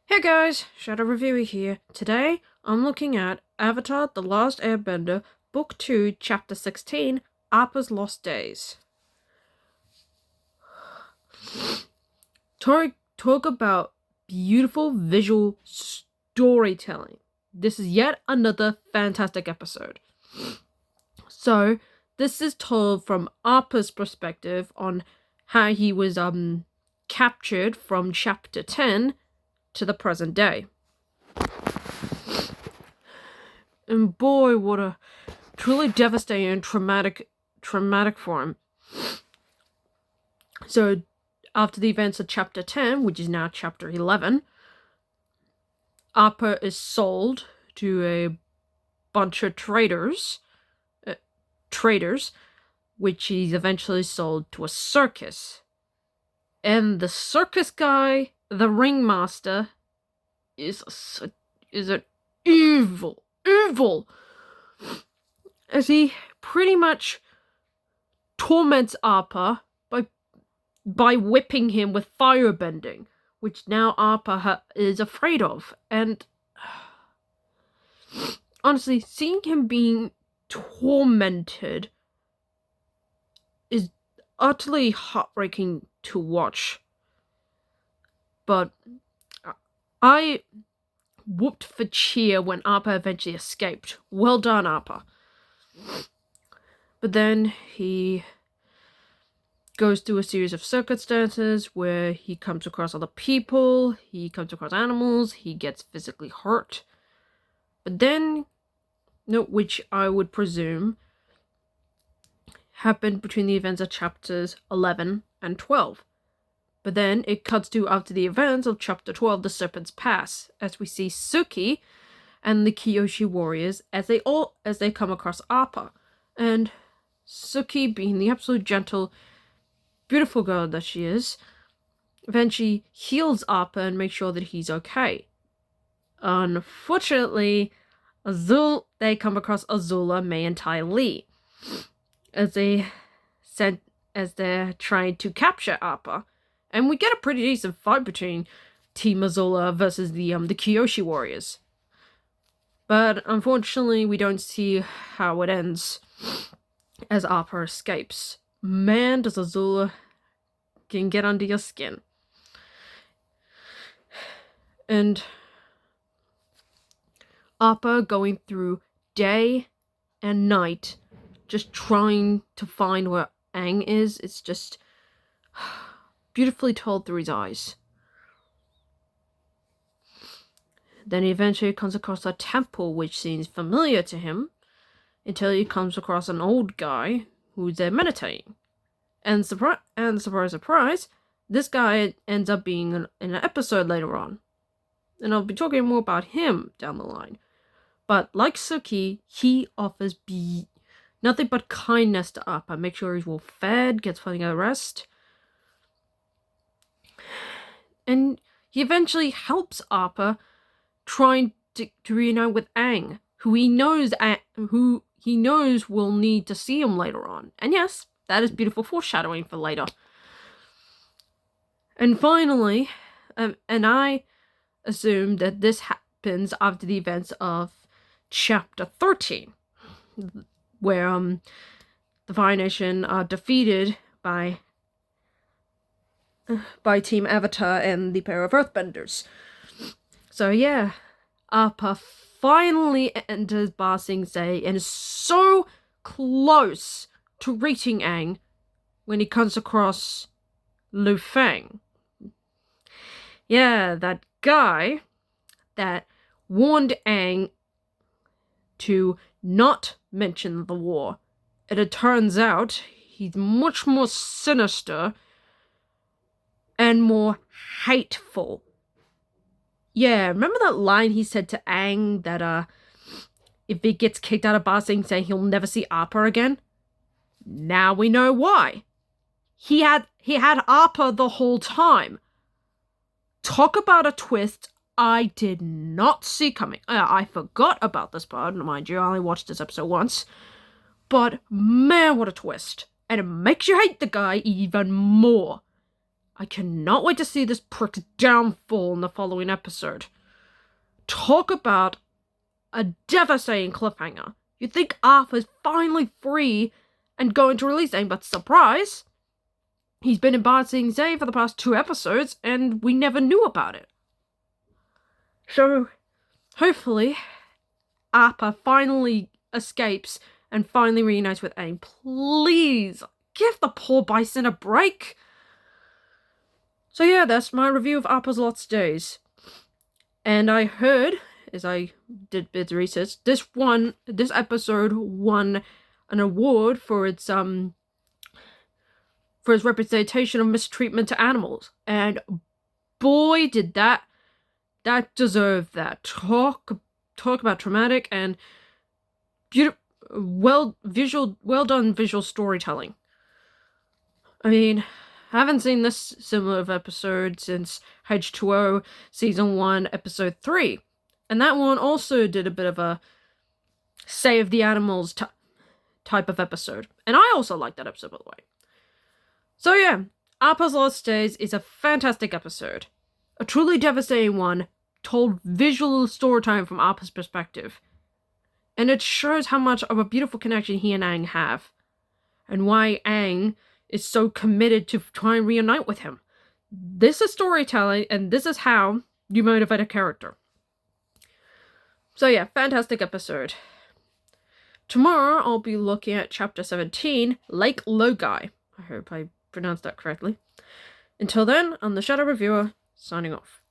Hey guys, Shadow Reviewer here. Today, I'm looking at Avatar: The Last Airbender, Book 2, Chapter 16, Appa's Lost Days. Talk about beautiful visual storytelling. This is yet another fantastic episode. So, this is told from Appa's perspective on how he was captured from Chapter 10 to the present day. And boy, what a truly devastating and traumatic for him. So, after the events of Chapter 10, which is now Chapter 11, Appa is sold to a bunch of traders, which he's eventually sold to a circus. And the circus guy, the ringmaster, is an evil, as he pretty much torments Appa by whipping him with firebending, which now Appa is afraid of. And honestly, seeing him being tormented is utterly heartbreaking to watch. But I whooped for cheer when Appa eventually escaped. Well done, Appa. But then he goes through a series of circumstances where he comes across other people, he comes across animals, he gets physically hurt. But then, which I would presume happened between the events of chapters 11 and 12. But then it cuts to after the events of chapter 12, The Serpent's Pass, as we see Suki and the Kyoshi warriors as they come across Appa. And Suki, being the absolute gentle, beautiful girl that she is, eventually heals Appa and makes sure that he's okay. Unfortunately, they come across Azula, May, and Ty Lee as they're trying to capture Appa. And we get a pretty decent fight between Team Azula versus the Kyoshi warriors. But unfortunately, we don't see how it ends as Appa escapes. Man, does Azula can get under your skin. And Appa going through day and night just trying to find where Aang is. It's just beautifully told through his eyes. Then he eventually comes across a temple which seems familiar to him, until he comes across an old guy who's there meditating. And surprise, this guy ends up being in an episode later on. And I'll be talking more about him down the line. But like Suki, he offers nothing but kindness to Appa. Make sure he's well fed, gets plenty of rest. And he eventually helps Appa trying to reunite with Aang, who he knows will need to see him later on. And yes, that is beautiful foreshadowing for later. And finally, and I assume that this happens after the events of chapter 13, where the Fire Nation are defeated by Team Avatar and the pair of Earthbenders. So yeah, Appa finally enters Ba Sing Se and is so close to reaching Aang when he comes across Lu Fang. Yeah, that guy that warned Aang to not mention the war. And it turns out he's much more sinister and more hateful. Yeah, remember that line he said to Aang that if he gets kicked out of Ba Sing Se, he'll never see Appa again? Now we know why. He had Appa the whole time. Talk about a twist I did not see coming. I forgot about this part, mind you. I only watched this episode once. But man, what a twist. And it makes you hate the guy even more. I cannot wait to see this prick's downfall in the following episode. Talk about a devastating cliffhanger. You'd think Arthur's finally free and going to release Aang, but surprise! He's been in Ba Sing Se for the past 2 episodes, and we never knew about it. So, hopefully, Appa finally escapes and finally reunites with Aang. Please, give the poor bison a break! So yeah, that's my review of Appa's Lost Days. And I heard, as I did bits of research, this episode won an award for its representation of mistreatment to animals. And boy, did that deserve that. Talk about traumatic and beautiful, well done visual storytelling. I mean, I haven't seen this similar of episode since H2O Season 1, Episode 3. And that one also did a bit of a save the animals type of episode. And I also liked that episode, by the way. So yeah, Appa's Lost Days is a fantastic episode. A truly devastating one, told visual storytelling from Appa's perspective. And it shows how much of a beautiful connection he and Aang have. And why Aang is so committed to try and reunite with him. This is storytelling, and this is how you motivate a character. So yeah, fantastic episode. Tomorrow I'll be looking at Chapter 17, Lake Logai. I hope I pronounced that correctly. Until then, I'm the Shadow Reviewer, signing off.